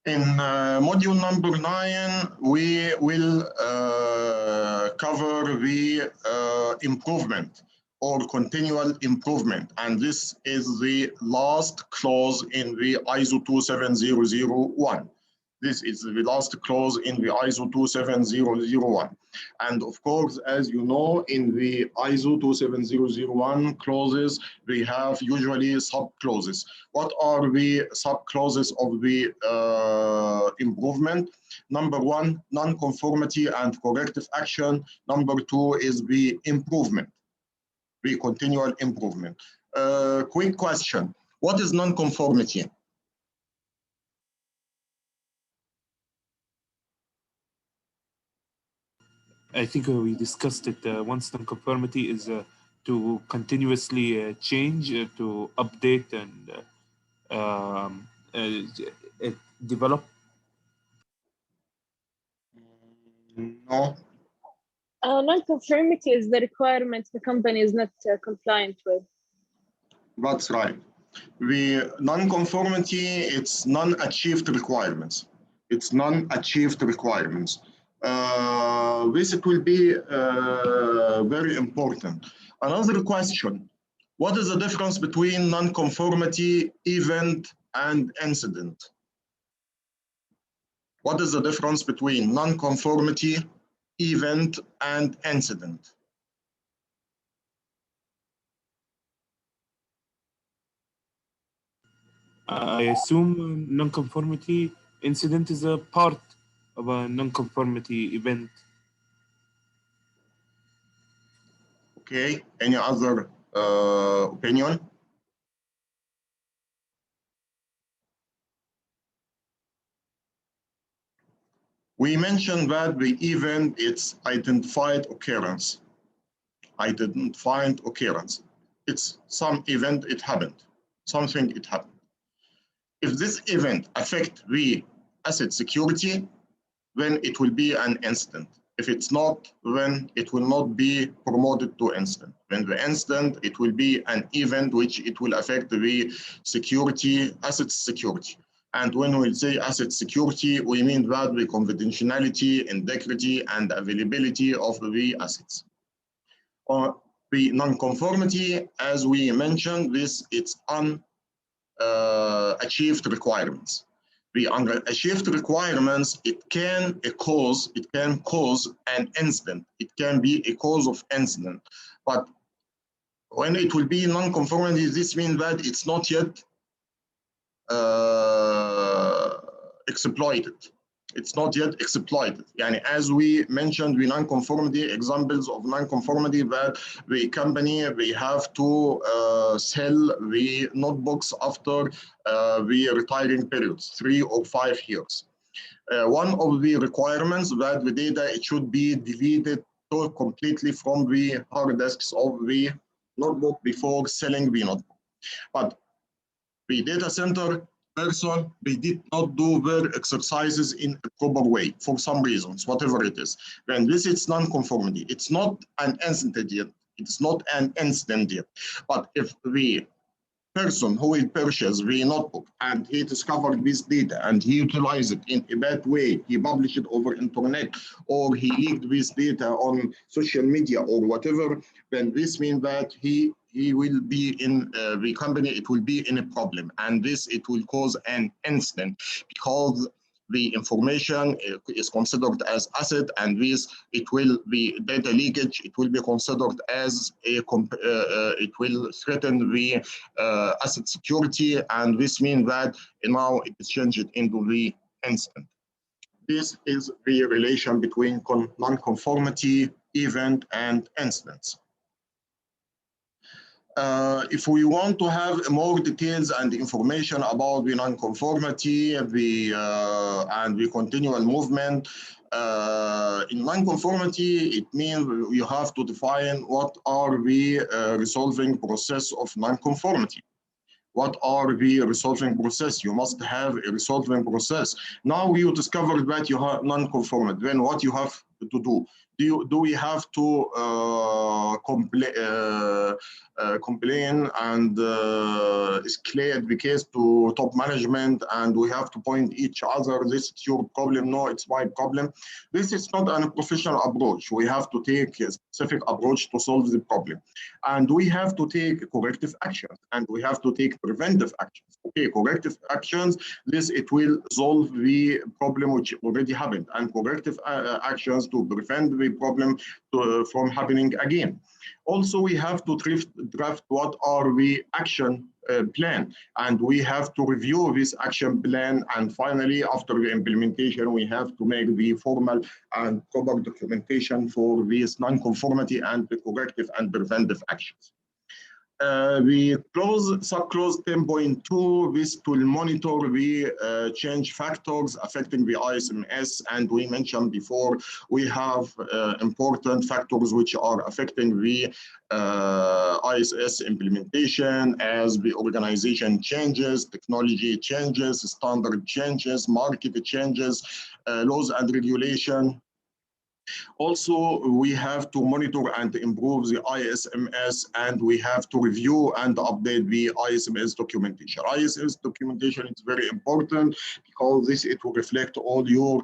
In module number 9, we will cover the improvement or continual improvement. And this is the last clause in the ISO 27001. This is the last clause in the ISO 27001. And of course, as you know, in the ISO 27001 clauses, we have usually sub-clauses. What are the sub-clauses of the improvement? Number 1, non-conformity and corrective action. Number 2 is the improvement, the continual improvement. Quick question, what is non-conformity? I think we discussed it once. Non-conformity is to continuously change, to update and develop. No. Non-conformity is the requirement the company is not compliant with. That's right. The non-conformity, it's non-achieved requirements. It's non-achieved requirements. This it will be very important. Another question, what is the difference between non-conformity, event, and incident? What is the difference between non-conformity, event, and incident? I assume non-conformity incident is a part of a non-conformity event. Okay, any other opinion? We mentioned that the event, it's identified occurrence. Identified occurrence. It's some event, it happened. Something, it happened. If this event affects the asset security, then it will be an incident. If it's not, then it will not be promoted to incident. When the incident, it will be an event which it will affect the security, asset security. And when we say asset security, we mean that the confidentiality, integrity, and availability of the assets. The non-conformity, as we mentioned, it's unachieved requirements. The unachieved requirements, it can cause an incident. It can be a cause of incident. But when it will be non-conformity, this means that it's not yet exploited. It's not yet exploited. Yani, as we mentioned, the non-conformity, examples of non-conformity, that the company, they have to sell the notebooks after the retiring periods, 3 or 5 years. One of the requirements that the data, it should be deleted completely from the hard disks of the notebook before selling the notebook. But the data center person, they did not do their exercises in a proper way for some reasons, whatever it is. Then this is non-conformity. It's not an incident yet. It's not an incident yet. But if the person who will purchase the notebook and he discovered this data and he utilized it in a bad way, he published it over internet, or he leaked this data on social media or whatever, then this means that he will be in the company, it will be in a problem, and this, it will cause an incident because the information is considered as asset, and this, it will be data leakage, it will be considered as a, it will threaten the asset security, and this means that now it is changed into the incident. This is the relation between non-conformity, event, and incidents. If we want to have more details and information about the non-conformity and the continual movement, in non-conformity, it means you have to define what are the resolving process of non-conformity. What are the resolving process? You must have a resolving process. Now you discovered that you have non-conformity. Then what you have to do? Do we have to complain and escalate the case to top management, and we have to point each other, this is your problem, no, it's my problem? This is not a professional approach. We have to take a specific approach to solve the problem. And we have to take corrective actions, and we have to take preventive actions. Okay, corrective actions, this it will solve the problem which already happened, and corrective actions to prevent the problem from happening again. Also, we have to draft what are the action plan, and we have to review this action plan, and finally, after the implementation, we have to make the formal and proper documentation for this non-conformity and the corrective and preventive actions. The subclause 10.2, this will monitor the change factors affecting the ISMS, and we mentioned before we have important factors which are affecting the ISS implementation, as the organization changes, technology changes, standard changes, market changes, laws and regulation. Also, we have to monitor and improve the ISMS, and we have to review and update the ISMS documentation. ISMS documentation is very important because it will reflect all your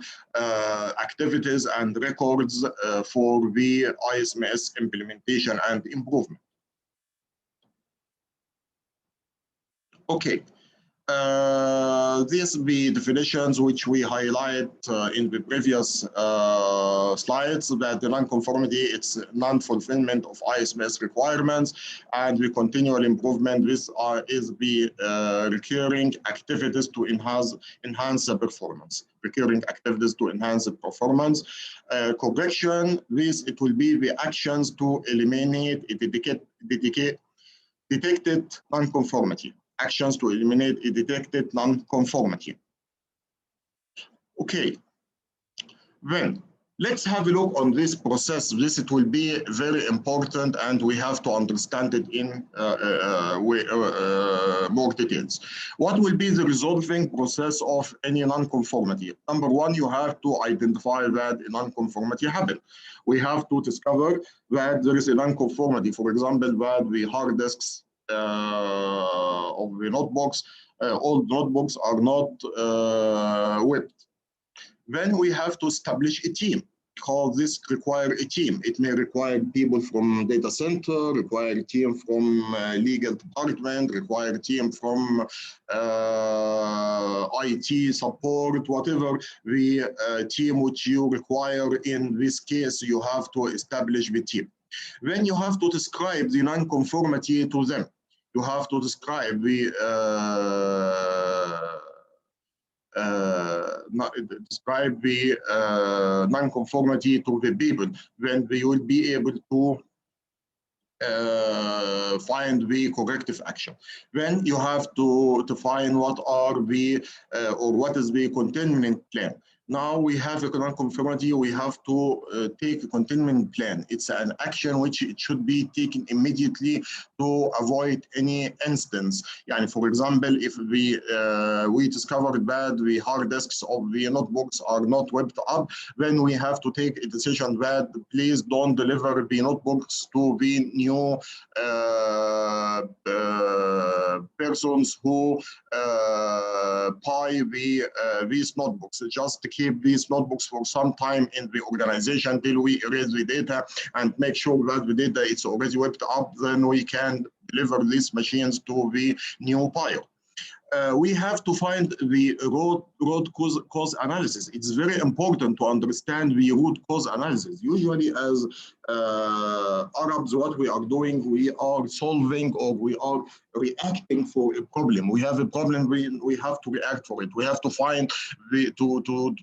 activities and records for the ISMS implementation and improvement. Okay. These the definitions which we highlight in the previous slides, that the non-conformity, it's non-fulfillment of ISMS requirements, and the continual improvement. This is the recurring activities to enhance the performance. Recurring activities to enhance the performance. Correction, it will be the actions to eliminate detected non-conformity. Actions to eliminate a detected non-conformity. Okay, then let's have a look on this process. It will be very important, and we have to understand it in more details. What will be the resolving process of any non-conformity? Number one, you have to identify that a non-conformity happened. We have to discover that there is a non-conformity. For example, that the hard disks of the notebooks, old notebooks are not whipped. Then we have to establish a team, because this requires a team. It may require people from data center, require a team from legal department, require a team from IT support, whatever the team which you require. In this case, you have to establish the team. Then you have to describe the non-conformity to them. You have to describe the non-conformity to the people. Then they will be able to find the corrective action. Then you have to find what are the or what is the containment plan. Now we have a non-conformity, we have to take a containment plan. It's an action which it should be taken immediately to avoid any instance. Yani, for example, if we discovered that the hard disks of the notebooks are not whipped up, then we have to take a decision that please don't deliver the notebooks to the new persons who buy these notebooks. Just keep these notebooks for some time in the organization till we erase the data and make sure that the data is already whipped up. Then we can deliver these machines to the new buyer. We have to find the root cause analysis. It's very important to understand the root cause analysis. Usually as Arabs, what we are doing, we are solving or we are reacting for a problem. We have a problem, we have to react for it. We have to find to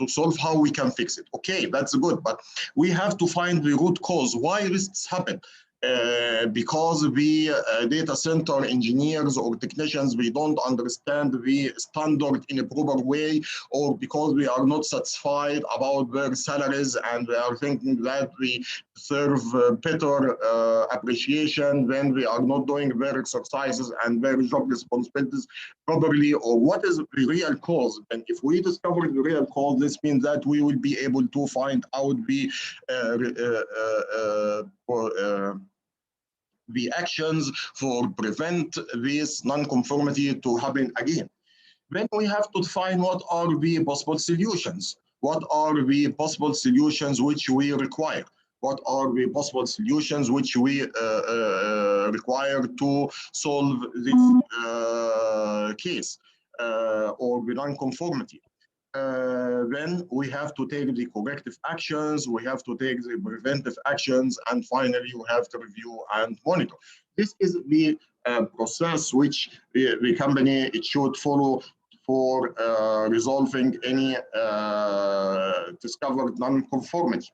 solve how we can fix it. Okay, that's good, but we have to find the root cause, why this happened. because we data center engineers or technicians, we don't understand the standard in a proper way, or because we are not satisfied about their salaries and we are thinking that we deserve better appreciation when we are not doing their exercises and their job responsibilities properly, or what is the real cause. And if we discover the real cause, this means that we will be able to find out the actions for prevent this non-conformity to happen again. Then we have to define what are the possible solutions. What are the possible solutions which we require? What are the possible solutions which we require to solve this case or the non-conformity? Then we have to take the corrective actions, we have to take the preventive actions, and finally we have to review and monitor. This is the process which the company it should follow for resolving any discovered non-conformity.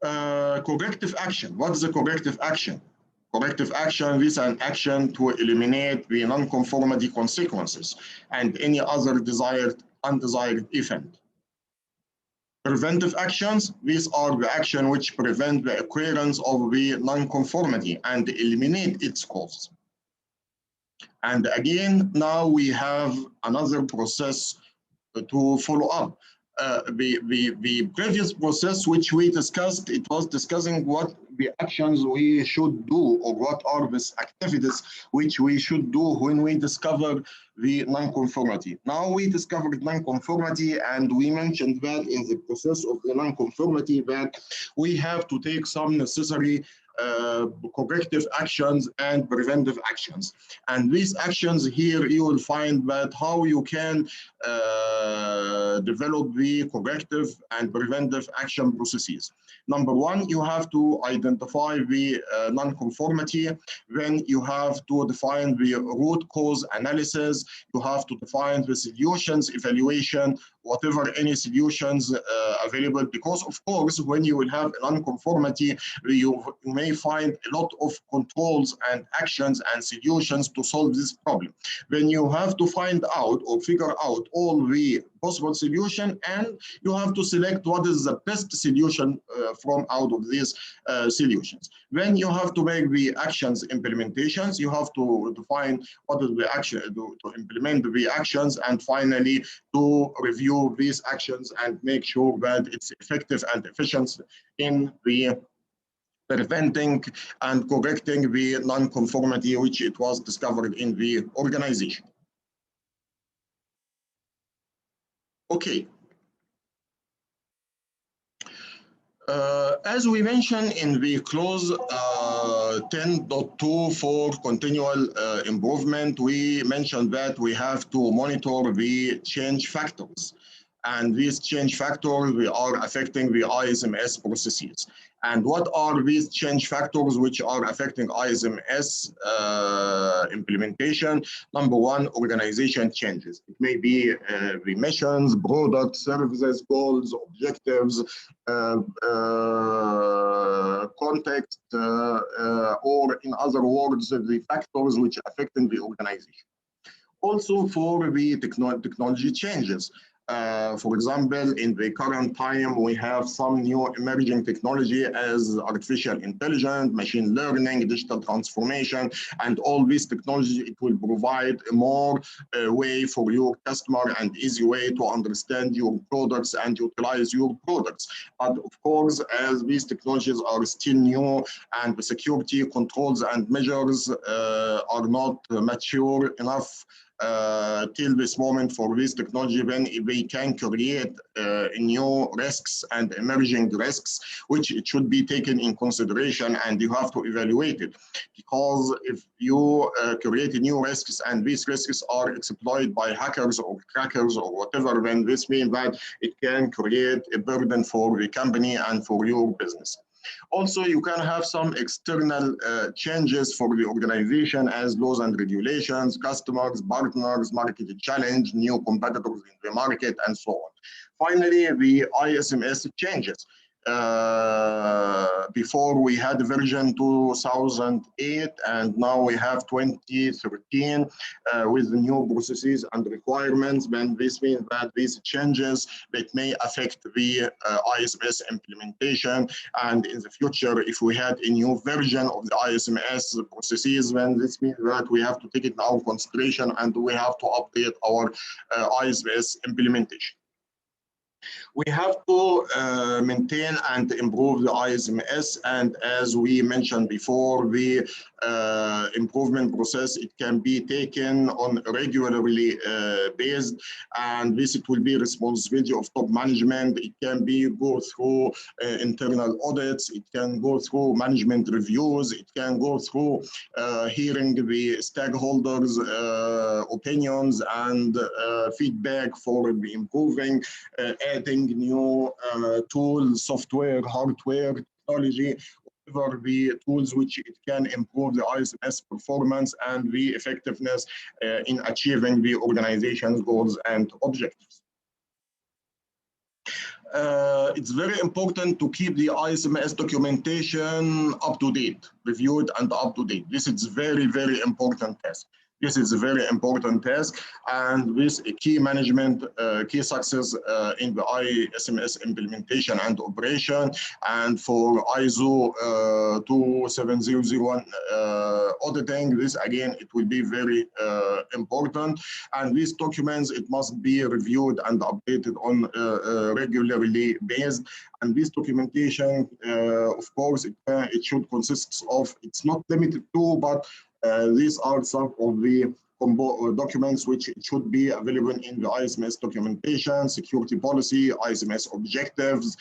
Corrective action. What is a corrective action? Corrective action is an action to eliminate the non-conformity consequences and any other undesired event. Preventive actions, these are the actions which prevent the occurrence of the non-conformity and eliminate its cause. And again, now we have another process to follow up. The previous process which we discussed, it was discussing what the actions we should do or what are the activities which we should do when we discover the non-conformity. Now we discovered non-conformity and we mentioned that in the process of the non-conformity that we have to take some necessary corrective actions and preventive actions. And these actions here, you will find that how you can develop the corrective and preventive action processes. Number one, you have to identify the non-conformity. Then you have to define the root cause analysis. You have to define the solutions evaluation, whatever any solutions available, because of course, when you will have a non-conformity, you may find a lot of controls and actions and solutions to solve this problem. Then you have to find out or figure out all the possible solution, and you have to select what is the best solution from out of these solutions. Then you have to make the actions implementations. You have to define what is the action to implement the actions, and finally to review these actions and make sure that it's effective and efficient in the preventing and correcting the non-conformity which it was discovered in the organization. Okay. As we mentioned in the clause 10.2 for continual improvement, we mentioned that we have to monitor the change factors. And these change factors are affecting the ISMS processes. And what are these change factors which are affecting ISMS implementation? Number one, organization changes. It may be the missions, products, services, goals, objectives, context, or in other words, the factors which are affecting the organization. Also for the technology changes. For example, in the current time, we have some new emerging technology as artificial intelligence, machine learning, digital transformation, and all these technology, it will provide a more way for your customer and easy way to understand your products and utilize your products. But of course, as these technologies are still new and the security controls and measures are not mature enough till this moment for this technology, then they can create new risks and emerging risks, which it should be taken in consideration, and you have to evaluate it. Because if you create new risks and these risks are exploited by hackers or crackers or whatever, then this means that it can create a burden for the company and for your business. Also, you can have some external changes for the organization as laws and regulations, customers, partners, market challenge, new competitors in the market, and so on. Finally, the ISMS changes. Before we had version 2008, and now we have 2013 with the new processes and requirements. And this means that these changes that may affect the ISMS implementation. And in the future, if we had a new version of the ISMS processes, then this means that we have to take it in our consideration and we have to update our ISMS implementation. We have to maintain and improve the ISMS, and as we mentioned before, the improvement process, it can be taken on a regularly based, and this it will be responsibility of top management. It can be go through internal audits, it can go through management reviews, it can go through hearing the stakeholders' opinions and feedback for improving, adding new tools, software, hardware, technology, whatever the tools which it can improve the ISMS performance and the effectiveness in achieving the organization's goals and objectives. It's very important to keep the ISMS documentation up to date, reviewed and up to date. This is very, very important task. This is a very important task, and with a key management, key success in the ISMS implementation and operation, and for ISO 27001 auditing, this again, it will be very important. And these documents, it must be reviewed and updated on regularly based. And this documentation, of course, it should consist of, it's not limited to, but these are some of the documents which should be available in the ISMS documentation: security policy, ISMS objectives,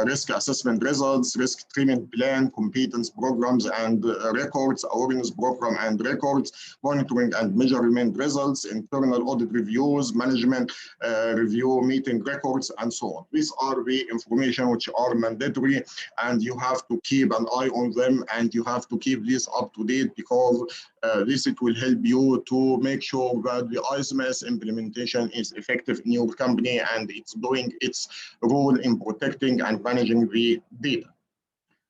risk assessment results, risk treatment plan, competence programs and records, awareness program and records, monitoring and measurement results, internal audit reviews, management review meeting records, and so on. These are the information which are mandatory, and you have to keep an eye on them, and you have to keep this up to date, because this it will help you to make sure that the ISMS implementation is effective in your company and it's doing its role in protecting and managing the data.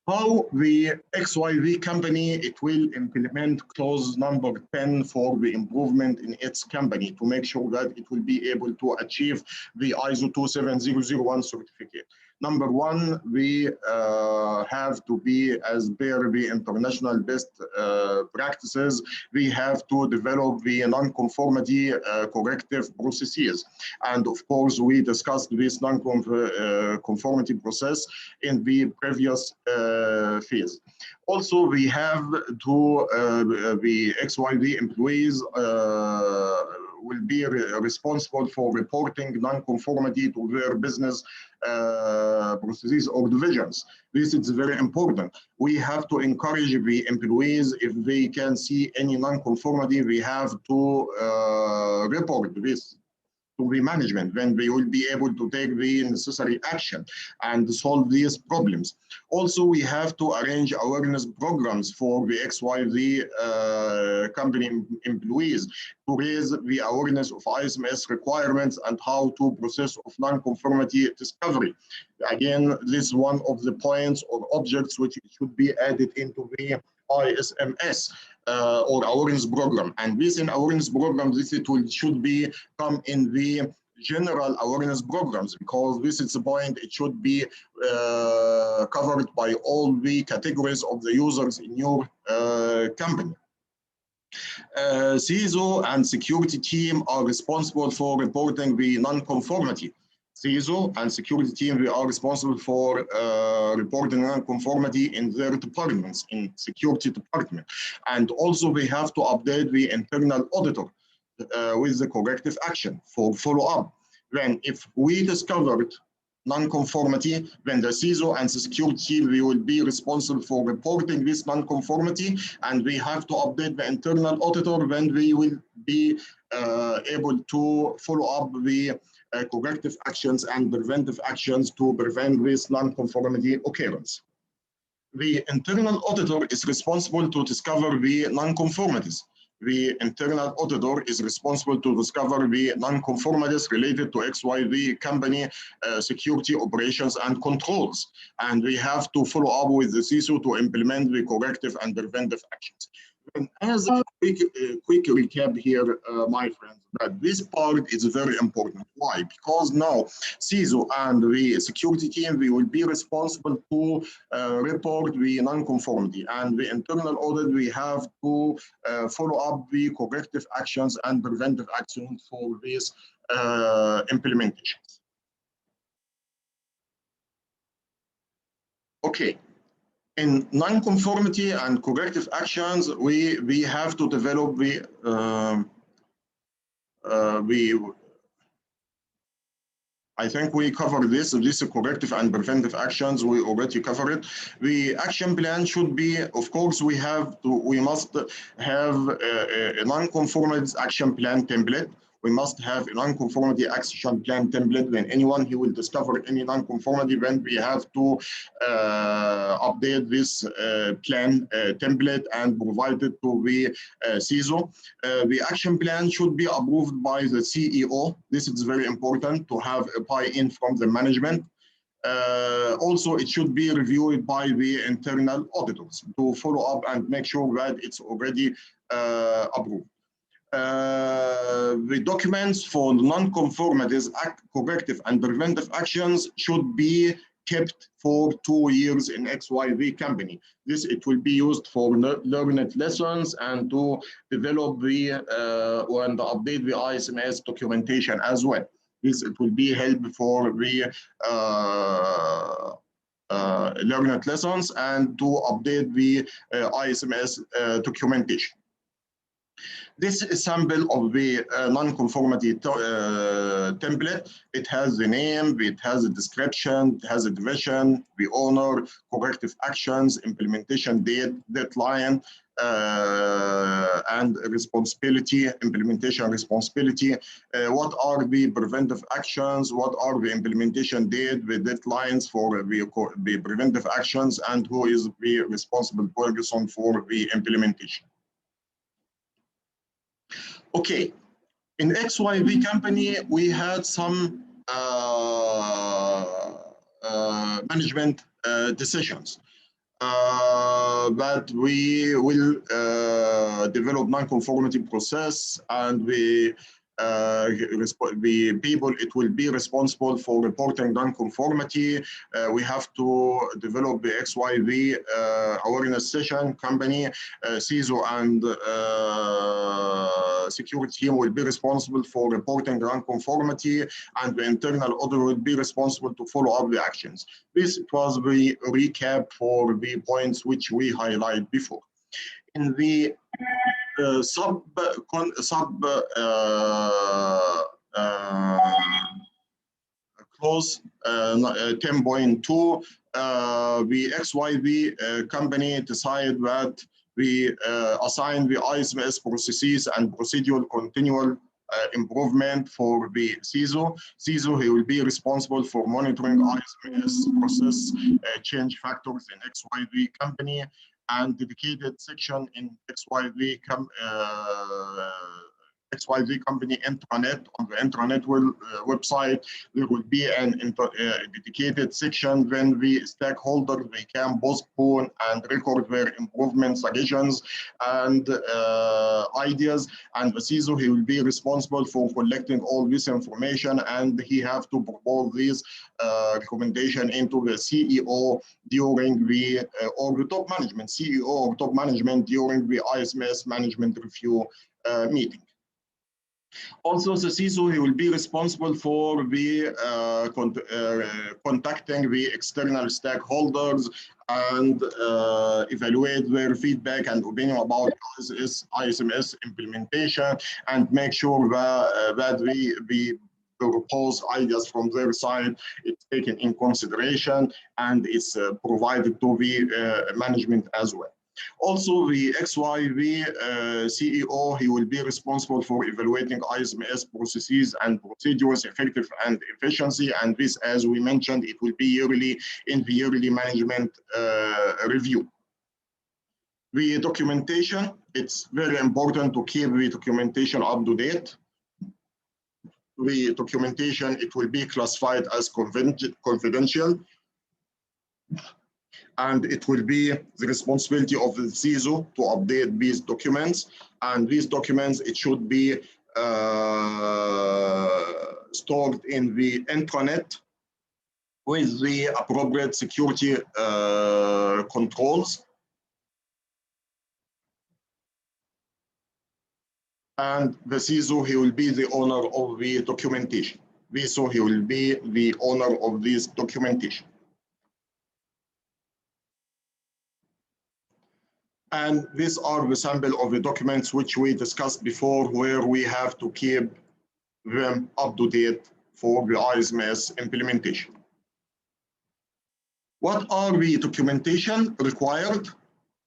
How the XYZ company, it will implement clause number 10 for the improvement in its company to make sure that it will be able to achieve the ISO 27001 certificate. Number one, we have to be, as per the international best practices, we have to develop the non-conformity corrective processes. And of course, we discussed this non-conformity process in the previous phase. Also, we have to, the XYZ employees will be responsible for reporting non-conformity to their business processes or divisions. This is very important. We have to encourage the employees, if they can see any non-conformity, we have to report this to the management, when they will be able to take the necessary action and solve these problems. Also, we have to arrange awareness programs for the XYZ company employees to raise the awareness of ISMS requirements and how to process of non-conformity discovery. Again, this is one of the points or objects which should be added into the ISMS or awareness program. And this in awareness program, this it will should be come in the general awareness programs, because this is the point, it should be covered by all the categories of the users in your company. CISO and security team are responsible for reporting the non-conformity. CISO and security team, we are responsible for reporting non-conformity in their departments, in security department. And also we have to update the internal auditor with the corrective action for follow-up. Then if we discovered non-conformity, then the CISO and the security team, we will be responsible for reporting this non-conformity, and we have to update the internal auditor when we will be able to follow up the corrective actions and preventive actions to prevent this non-conformity occurrence. The internal auditor is responsible to discover the non-conformities. The internal auditor is responsible to discover the non-conformities related to XYZ company security operations and controls. And we have to follow up with the CISO to implement the corrective and preventive actions. And as a quick recap here, my friends, that this part is very important. Why? Because now CISO and the security team, we will be responsible to report the non-conformity, and the internal audit, we have to follow up the corrective actions and preventive actions for these implementations. Okay. In non-conformity and corrective actions, we have to develop I think we covered this corrective and preventive actions, we already covered it. The action plan should be, of course, we must have a non-conformity action plan template. We must have a non-conformity action plan template. When anyone who will discover any non-conformity, then we have to update this plan template and provide it to the CISO. The action plan should be approved by the CEO. This is very important to have a buy-in from the management. Also, it should be reviewed by the internal auditors to follow up and make sure that it's already approved. The documents for non-conformities, corrective and preventive actions should be kept for 2 years in XYZ company. It will be used for learned lessons and to develop and update the ISMS documentation as well. It will be held for the learned lessons and to update the ISMS documentation. This is a sample of the non-conformity template. It has the name, it has a description, it has a division, the owner, corrective actions, implementation date, deadline, and responsibility, implementation responsibility. What are the preventive actions? What are the implementation date, the deadlines for the preventive actions, and who is the responsible person for the implementation? Okay, in XYZ company, we had some management decisions that we will develop non-conformity process, and the people, it will be responsible for reporting non-conformity. We have to develop the XYZ awareness session company. CISO and security team will be responsible for reporting non-conformity, and the internal auditor will be responsible to follow up the actions. This was the recap for the points which we highlighted before. In the clause 10.2, the XYZ company decided that we assign the ISMS processes and procedural continual improvement for the CISO. CISO, he will be responsible for monitoring ISMS process change factors in XYZ company, and dedicated section in XYZ company intranet. On the intranet website, there will be a dedicated section when the stakeholders, they can postpone and record their improvement suggestions and ideas. And the CISO, he will be responsible for collecting all this information, and he have to propose this recommendation into the CEO during the or the top management, CEO or top management during the ISMS management review meeting. Also, the CISO, he will be responsible for the contacting the external stakeholders and evaluate their feedback and opinion about ISMS implementation, and make sure that the proposed ideas from their side is taken in consideration and is provided to the management as well. Also, the XYV CEO, he will be responsible for evaluating ISMS processes and procedures, effective and efficiency. And this, as we mentioned, it will be yearly in the yearly management review. The documentation, it's very important to keep the documentation up to date. The documentation, it will be classified as confidential, and it will be the responsibility of the CISO to update these documents. And these documents, it should be stored in the intranet with the appropriate security controls. And the CISO, he will be the owner of the documentation. So he will be the owner of this documentation. And these are the sample of the documents which we discussed before, where we have to keep them up to date for the ISMS implementation. What are the documentation required?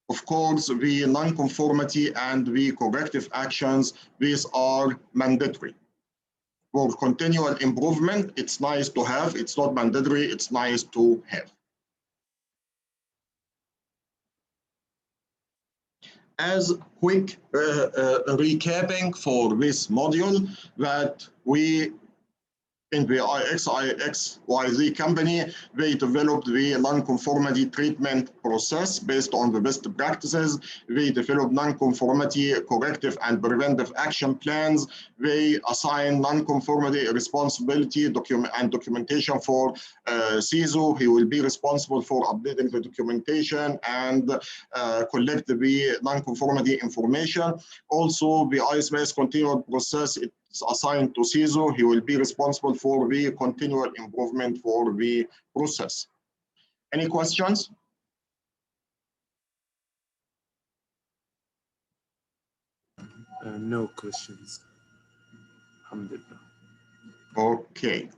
Of course, the non-conformity and the corrective actions, these are mandatory. For continual improvement, it's nice to have, it's not mandatory, it's nice to have. As quick recapping for this module, that we in the XYZ company, they developed the non-conformity treatment process based on the best practices. They developed non-conformity corrective and preventive action plans. They assign non-conformity responsibility and documentation for CISO. He will be responsible for updating the documentation and collect the non-conformity information. Also, the ISMS continual process, it's assigned to CISO. He will be responsible for the continual improvement for the process. Any questions? No questions. Alhamdulillah. Okay.